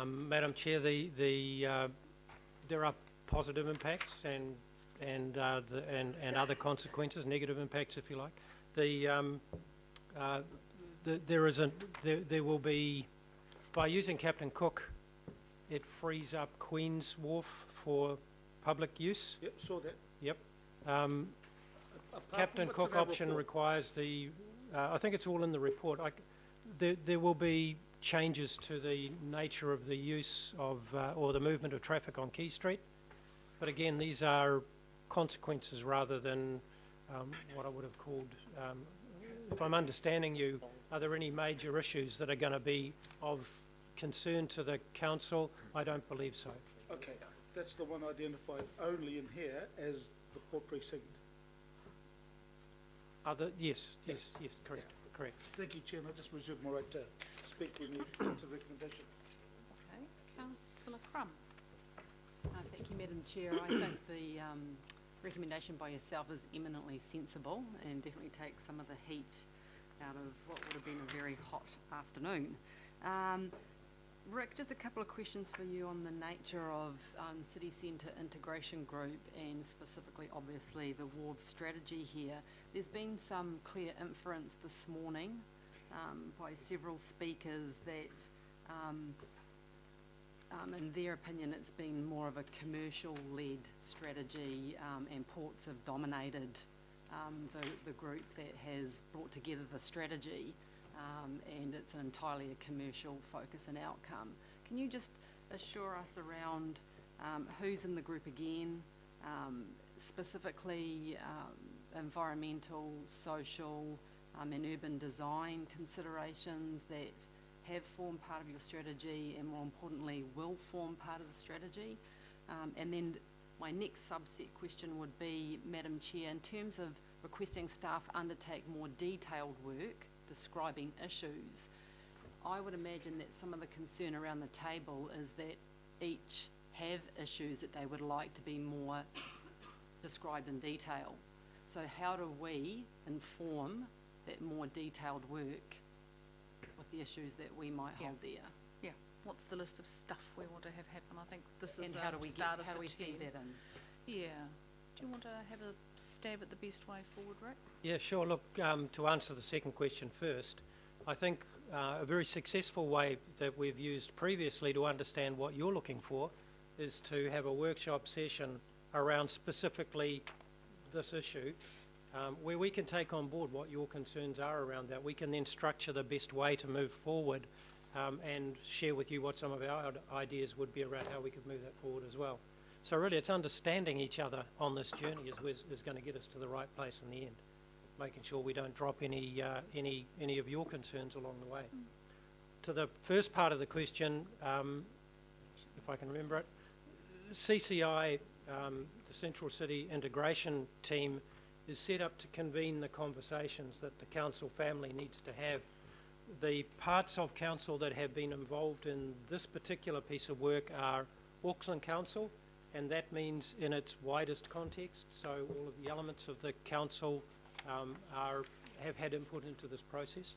Madam Chair, there are positive impacts and other consequences, negative impacts, if you like. There will be, by using Captain Cook, it frees up Queen's Wharf for public use. Yep, saw that. Yep. Apart Captain from Cook what's in our option report. requires I think it's all in the report. There will be changes to the nature of the use of, or the movement of traffic on Quay Street. But again, these are consequences rather than what I would have called, if I'm understanding you, are there any major issues that are going to be of concern to the council? I don't believe so. Okay, that's the one identified only in here as the Port Precinct. Yes, correct, correct. Thank you, Chair. I just reserve my right to speak when you get to the recommendation. Okay, Councillor Crum. Thank you, Madam Chair. I think the recommendation by yourself is eminently sensible and definitely takes some of the heat out of what would have been a very hot afternoon. Rick, just a couple of questions for you on the nature of City Centre Integration Group and specifically, obviously, the ward strategy here. There's been some clear inference this morning by several speakers that in their opinion, it's been more of a commercial-led strategy, and ports have dominated the group that has brought together the strategy, and it's entirely a commercial focus and outcome. Can you just assure us around who's in the group again, specifically environmental, social, and urban design considerations that have formed part of your strategy and more importantly will form part of the strategy? And then my next subset question would be, Madam Chair, in terms of requesting staff undertake more detailed work describing issues, I would imagine that some of the concern around the table is that each have issues that they would like to be more described in detail. So how do we inform that more detailed work with the issues that we might hold there? Yeah, what's the list of stuff we want to have happen? I think this is And how do we starter how do for we 10. feed that in? Yeah. Do you want to have a stab at the best way forward, Rick? Yeah, sure. Look, to answer the second question first, I think a very successful way that we've used previously to understand what you're looking for is to have a workshop session around specifically this issue, where we can take on board what your concerns are around that. We can then structure the best way to move forward and share with you what some of our ideas would be around how we could move that forward as well. So really it's understanding each other on this journey is going to get us to the right place in the end, making sure we don't drop any of your concerns along the way. To the first part of the question, if I can remember it, CCI, the Central City Integration Team, is set up to convene the conversations that the council family needs to have. The parts of council that have been involved in this particular piece of work are Auckland Council, and that means in its widest context. So all of the elements of the council have had input into this process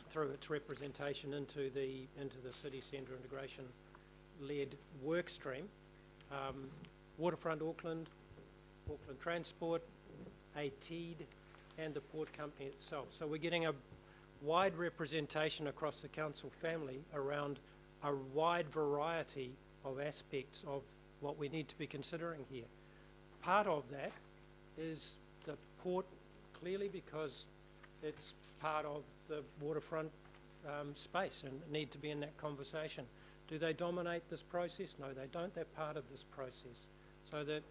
through its representation into the city centre integration-led work stream. Waterfront Auckland, Auckland Transport, ATEED, and the port company itself. So we're getting a wide representation across the council family around a wide variety of aspects of what we need to be considering here. Part of that is the port, clearly, because it's part of the waterfront space and need to be in that conversation. Do they dominate this process? No, they don't. They're part of this process. So that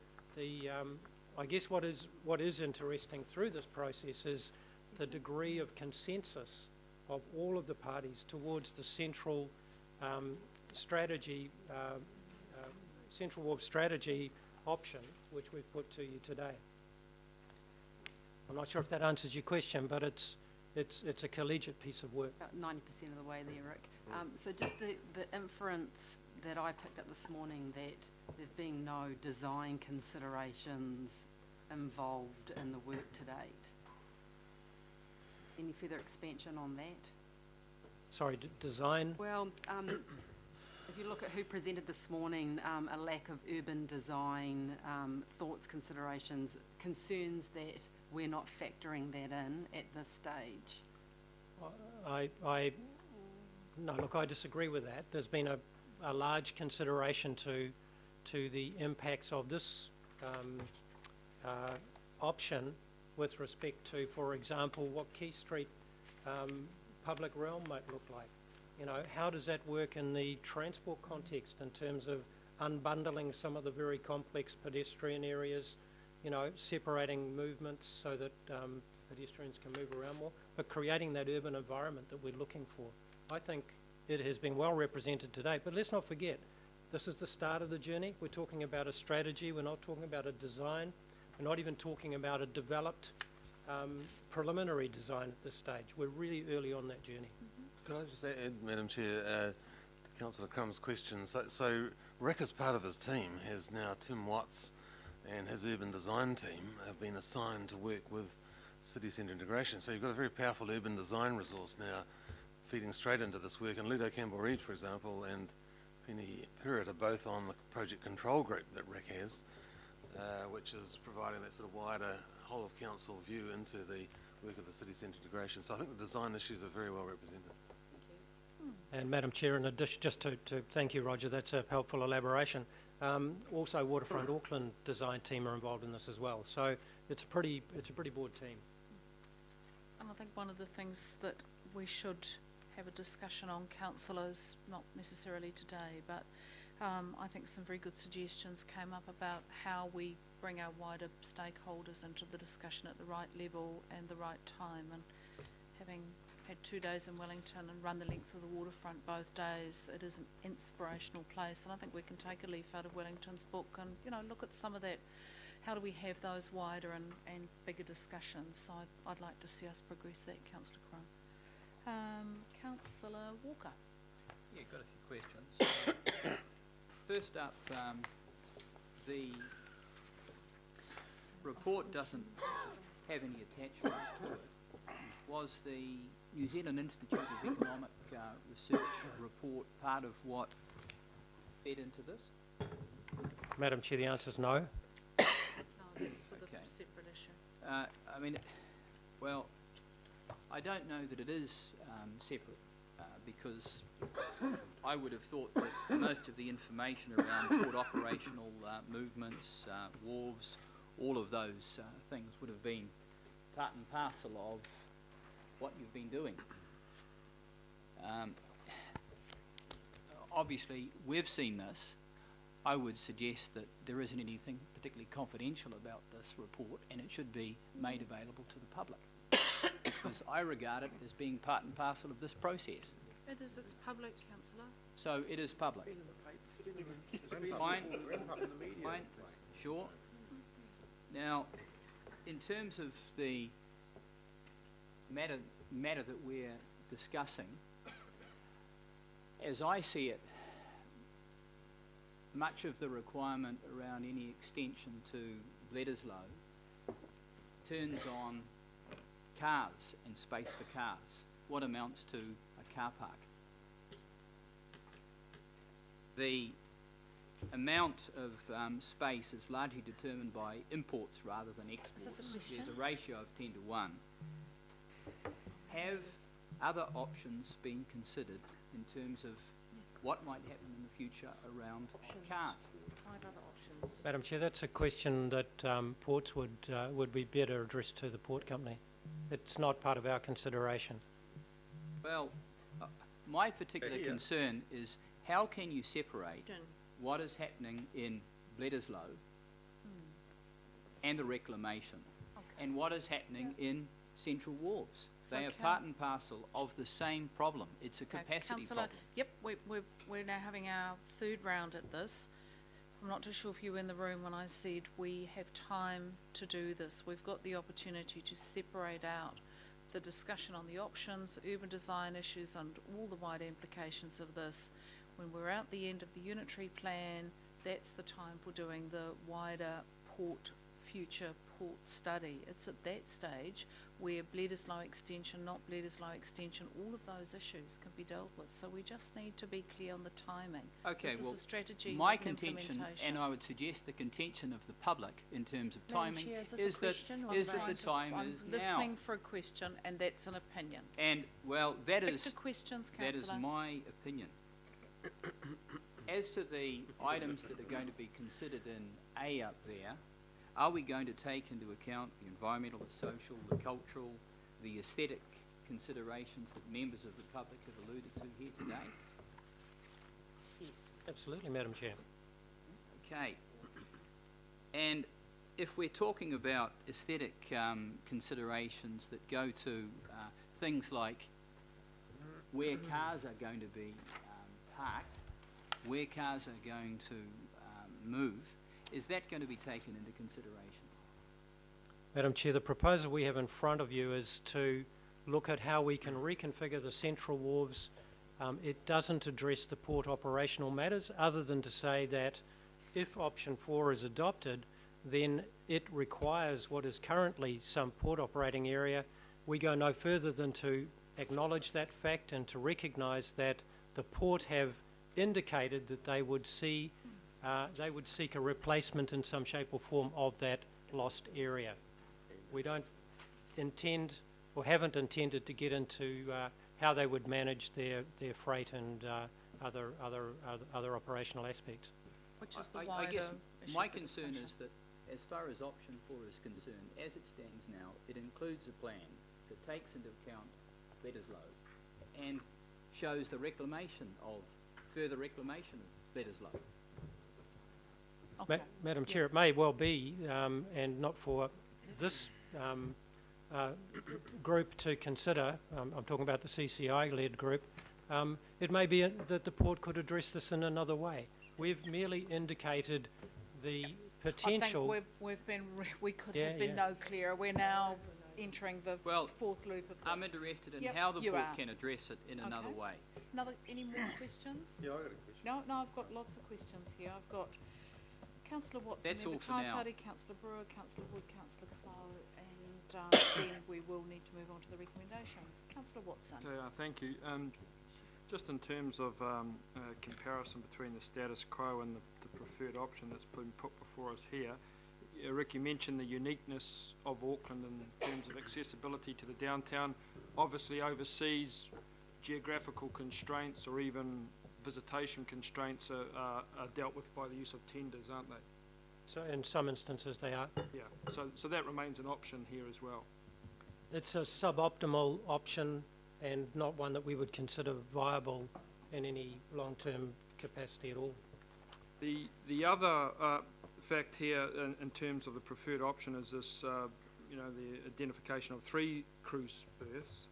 I guess what is interesting through this process is the degree of consensus of all of the parties towards the central strategy, Central Wharf strategy option, which we've put to you today. I'm not sure if that answers your question, but it's a collegiate piece of work. About 90% of the way there, Rick. So just the inference that I picked up this morning that there've been no design considerations involved in the work to date. Any further expansion on that? Sorry, design? Well, If you look at who presented this morning, a lack of urban design, thoughts, considerations, concerns that we're not factoring that in at this stage. No, look, I disagree with that. There's been a large consideration to the impacts of this option with respect to, for example, what Key Street public realm might look like. You know, how does that work in the transport context in terms of unbundling some of the very complex pedestrian areas, you know, separating movements so that pedestrians can move around more, but creating that urban environment that we're looking for. I think it has been well represented today, but let's not forget, this is the start of the journey. We're talking about a strategy, we're not talking about a design, we're not even talking about a developed preliminary design at this stage. We're really early on that journey. Could I just add, Madam Chair, to Councillor Crumb's question? So Rick, as part of his team, has now Tim Watts and his urban design team have been assigned to work with city centre integration. So you've got a very powerful urban design resource now feeding straight into this work. And Ludo Campbell-Reid, for example, and Penny Perrott are both on the project control group that Rick has, which is providing that sort of wider whole of council view into the work of the city centre integration. So I think the design issues are very well represented. And Madam Chair, in addition, just to thank you, Roger, that's a helpful elaboration. Also, Waterfront Auckland design team are involved in this as well. So it's a pretty broad team. And I think one of the things that we should have a discussion on, councillors, not necessarily today, but I think some very good suggestions came up about how we bring our wider stakeholders into the discussion at the right level and the right time. And having had 2 days in Wellington and run the length of the waterfront both days, it is an inspirational place, and I think we can take a leaf out of Wellington's book and, you know, look at some of that. How do we have those wider and bigger discussions? So I'd like to see us progress that, Councillor Crum. Councillor Walker. Yeah, got a few questions. First up, the report doesn't have any attachments to it. Was the New Zealand Institute of Economic Research report part of what fed into this? Madam Chair, the answer is no. No, that's for the Okay. separate issue. I mean, well, I don't know that it is separate because I would have thought that most of the information around port operational movements, wharves, all of those things would have been part and parcel of what you've been doing. Obviously, we've seen this. I would suggest that there isn't anything particularly confidential about this report, and it should be made available to the public, because I regard it as being part and parcel of this process. It is, it's public, councillor. So it is public. Fine, fine, sure. Now, in terms of the matter that we're discussing, as I see it, much of the requirement around any extension to Bledisloe turns on cars and space for cars, what amounts to a car park. The amount of space is largely determined by imports rather than exports. Is this a question? There's a ratio of 10 to 1. Have other options been considered in terms of what might happen in the future around cars? 5 other options. Madam Chair, that's a question that ports would be better addressed to the port company. It's not part of our consideration. Well, my particular concern is how can you separate what is happening in Bledisloe and the reclamation and what is happening in Central Wharves? So They are part and parcel of the same problem. It's a capacity Councillor, problem. yep, we're now having our third round at this. I'm not too sure if you were in the room when I said we have time to do this. We've got the opportunity to separate out the discussion on the options, urban design issues and all the wider implications of this. When we're out the end of the unitary plan, that's the time for doing the wider port future port study. It's at that stage where Bledisloe extension, not Bledisloe extension, all of those issues can be dealt with. So we just need to be clear on the timing. Okay, This is well, a strategy, my not an contention, implementation. and I would suggest the contention of the public in terms of Madam timing, Chair, is this is a that, question? I'm is that the trying to- time I'm is now. listening for a question, and that's an opinion. And, well, that Stick is, to questions, that is councillor. my opinion. As to the items that are going to be considered in A up there, are we going to take into account the environmental, the social, the cultural, the aesthetic considerations that members of the public have alluded to here today? Yes. Absolutely, Madam Chair. Okay. And if we're talking about aesthetic considerations that go to things like where cars are going to be parked, where cars are going to move, is that going to be taken into consideration? Madam Chair, the proposal we have in front of you is to look at how we can reconfigure the central wharves. It doesn't address the port operational matters, other than to say that if option 4 is adopted, then it requires what is currently some port operating area. We go no further than to acknowledge that fact and to recognise that the port have indicated that they would seek a replacement in some shape or form of that lost area. We don't intend or haven't intended to get into how they would manage their freight and other operational aspects. Which is the I wider guess issue my for concern discussion. is that as far as option 4 is concerned, as it stands now, it includes a plan that takes into account Bledisloe and shows the further reclamation of Bledisloe. Okay. Madam Chair, it may well be, and not for this group to consider, I'm talking about the CCI-led group, it may be that the port could address this in another way. We've merely indicated the potential. I think we could Yeah, have been yeah. no clearer. We're now entering the Well, fourth loop of this. I'm interested in Yep, how the you port are. can address it in another Okay. way. Any more questions? Yeah, I got a question. No, I've got lots of questions here. I've got Councillor Watson, That's all Member for Thai now. Party, Councillor Brewer, Councillor Wood, Councillor Clow, and then we will need to move on to the recommendations. Councillor Watson. Okay, thank you. Just in terms of comparison between the status quo and the preferred option that's been put before us here, Rick, you mentioned the uniqueness of Auckland in terms of accessibility to the downtown. Obviously overseas, geographical constraints or even visitation constraints are dealt with by the use of tenders, aren't they? So in some instances they are. Yeah, so that remains an option here as well. It's a suboptimal option and not one that we would consider viable in any long-term capacity at all. The other fact here in terms of the preferred option is this, the identification of 3 cruise berths.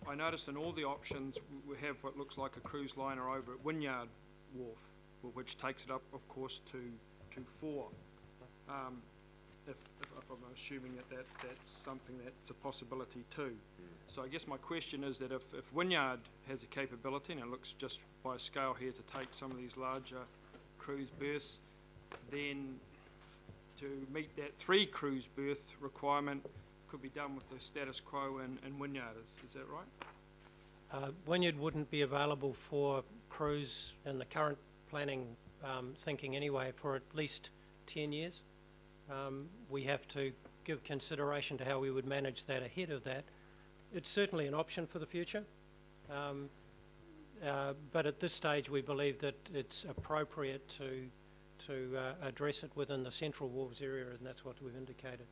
I noticed in all the options we have what looks like a cruise liner over at Wynyard Wharf, which takes it up, of course, to 4. If I'm assuming that's something that's a possibility too. So I guess my question is that if Wynyard has a capability, and it looks just by scale here to take some of these larger cruise berths, then to meet that 3 cruise berth requirement could be done with the status quo in Wynyard, is that right? Wynyard wouldn't be available for cruise in the current planning thinking anyway for at least 10 years. We have to give consideration to how we would manage that ahead of that. It's certainly an option for the future, but at this stage we believe that it's appropriate to address it within the Central Wharves area, and that's what we've indicated.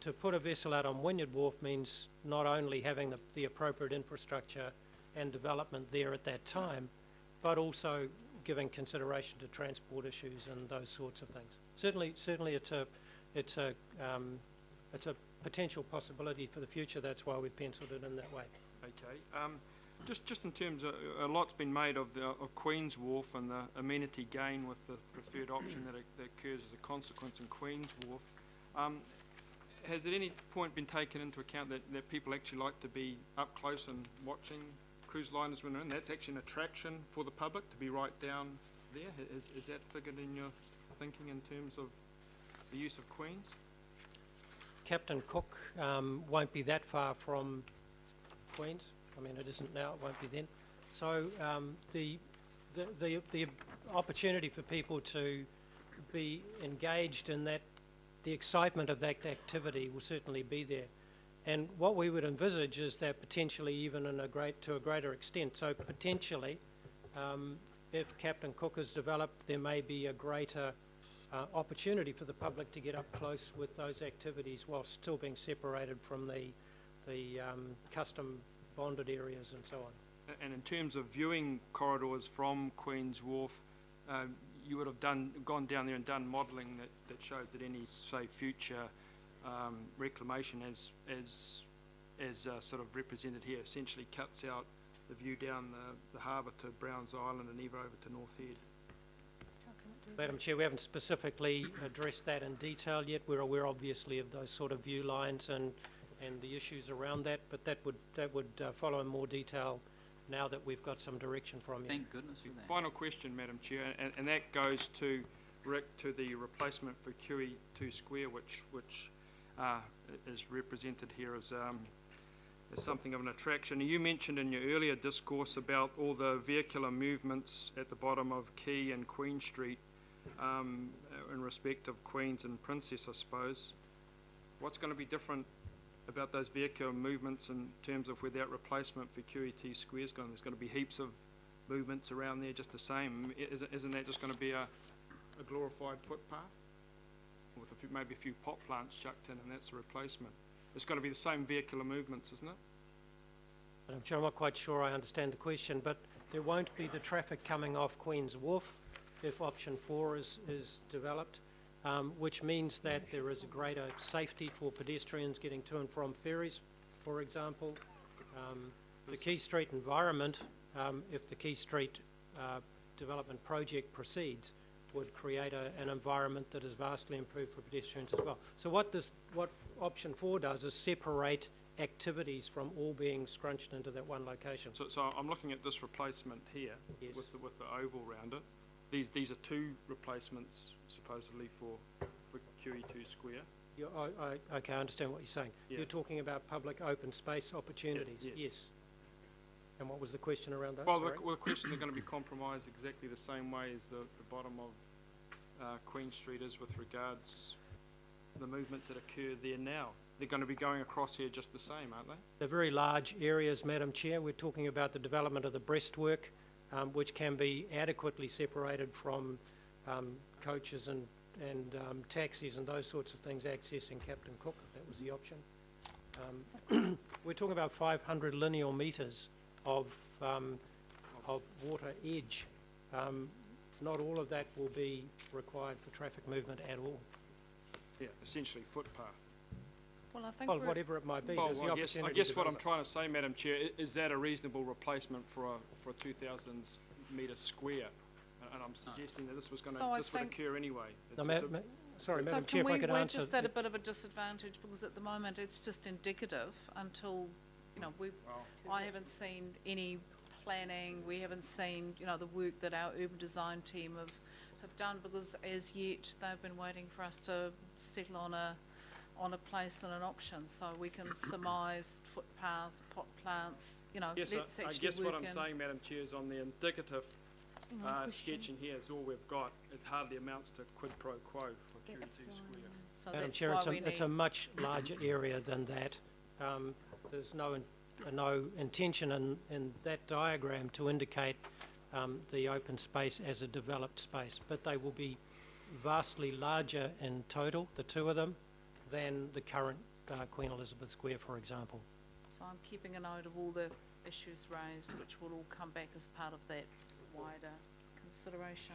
To put a vessel out on Wynyard Wharf means not only having the appropriate infrastructure and development there at that time, but also giving consideration to transport issues and those sorts of things. Certainly, it's a potential possibility for the future. That's why we've penciled it in that way. Okay. Just in terms of, a lot's been made of Queen's Wharf and the amenity gain with the preferred option that occurs as a consequence in Queen's Wharf. Has at any point been taken into account that people actually like to be up close and watching cruise liners when they're in? That's actually an attraction for the public to be right down there. Is that figured in your thinking in terms of the use of Queen's? Captain Cook won't be that far from Queens. I mean, it isn't now, it won't be then. So the opportunity for people to be engaged in that, the excitement of that activity will certainly be there. And what we would envisage is that potentially even to a greater extent. So potentially, if Captain Cook is developed, there may be a greater opportunity for the public to get up close with those activities while still being separated from the custom bonded areas and so on. And in terms of viewing corridors from Queen's Wharf, you would have gone down there and done modelling that shows that any, say, future reclamation as sort of represented here essentially cuts out the view down the harbour to Browns Island and even over to North Head. Madam Chair, we haven't specifically addressed that in detail yet. We're aware, obviously, of those sort of view lines and the issues around that, but that would follow in more detail now that we've got some direction from you. Thank goodness for that. Final question, Madam Chair, and that goes to Rick, to the replacement for QE2 Square, which is represented here as something of an attraction. You mentioned in your earlier discourse about all the vehicular movements at the bottom of Quay and Queen Street in respect of Queens and Princess, I suppose. What's going to be different about those vehicular movements in terms of where that replacement for QE2 Square is going? There's going to be heaps of movements around there just the same. Isn't that just going to be a glorified footpath with maybe a few pot plants chucked in, and that's the replacement? It's going to be the same vehicular movements, isn't it? I'm sure I'm not quite sure I understand the question, but there won't be the traffic coming off Queen's Wharf if option 4 is developed, which means that there is a greater safety for pedestrians getting to and from ferries, for example. The Quay Street environment, if the Quay Street development project proceeds, would create an environment that is vastly improved for pedestrians as well. So what option 4 does is separate activities from all being scrunched into that one location. So I'm looking at this replacement here. Yes. with the oval round it. These are 2 replacements supposedly for QE2 Square. Okay, I understand what you're saying. Yeah. You're talking about public open space opportunities. Yes. And what was the question around those? Well, Sorry? the question, they're going to be compromised exactly the same way as the bottom of Queen Street is with regards the movements that occur there now. They're going to be going across here just the same, aren't they? They're very large areas, Madam Chair. We're talking about the development of the breastwork, which can be adequately separated from coaches and taxis and those sorts of things accessing Captain Cook, if that was the option. We're talking about 500 linear metres of water edge. Not all of that will be required for traffic movement at all. Yeah, essentially footpath. Well, I think Well, we're, whatever it might be, Well, there's the I opportunity guess to what I'm develop. trying to say, Madam Chair, is that a reasonable replacement for a 2,000 metre square? And I'm suggesting that this was going So I to, this would think- occur anyway. No, sorry, so Madam Chair, if I could we're answer. just at a bit of a disadvantage because at the moment it's just indicative until, you know, I haven't seen any planning, we haven't seen, you know, the work that our urban design team have done, because as yet they've been waiting for us to settle on a place and an option, so we can surmise footpaths, pot plants, you know, Yes, let's I actually guess what work I'm in. saying, Madam Chair, is on the indicative sketch in here is all we've got. It hardly amounts to quid pro quo for QE2 Square. So Madam that's Chair, why it's a much larger area than that. There's no intention in that diagram to indicate the open space as a developed space, but they will be vastly larger in total, the 2 of them, than the current Queen Elizabeth Square, for example. So I'm keeping a note of all the issues raised, which will all come back as part of that wider consideration.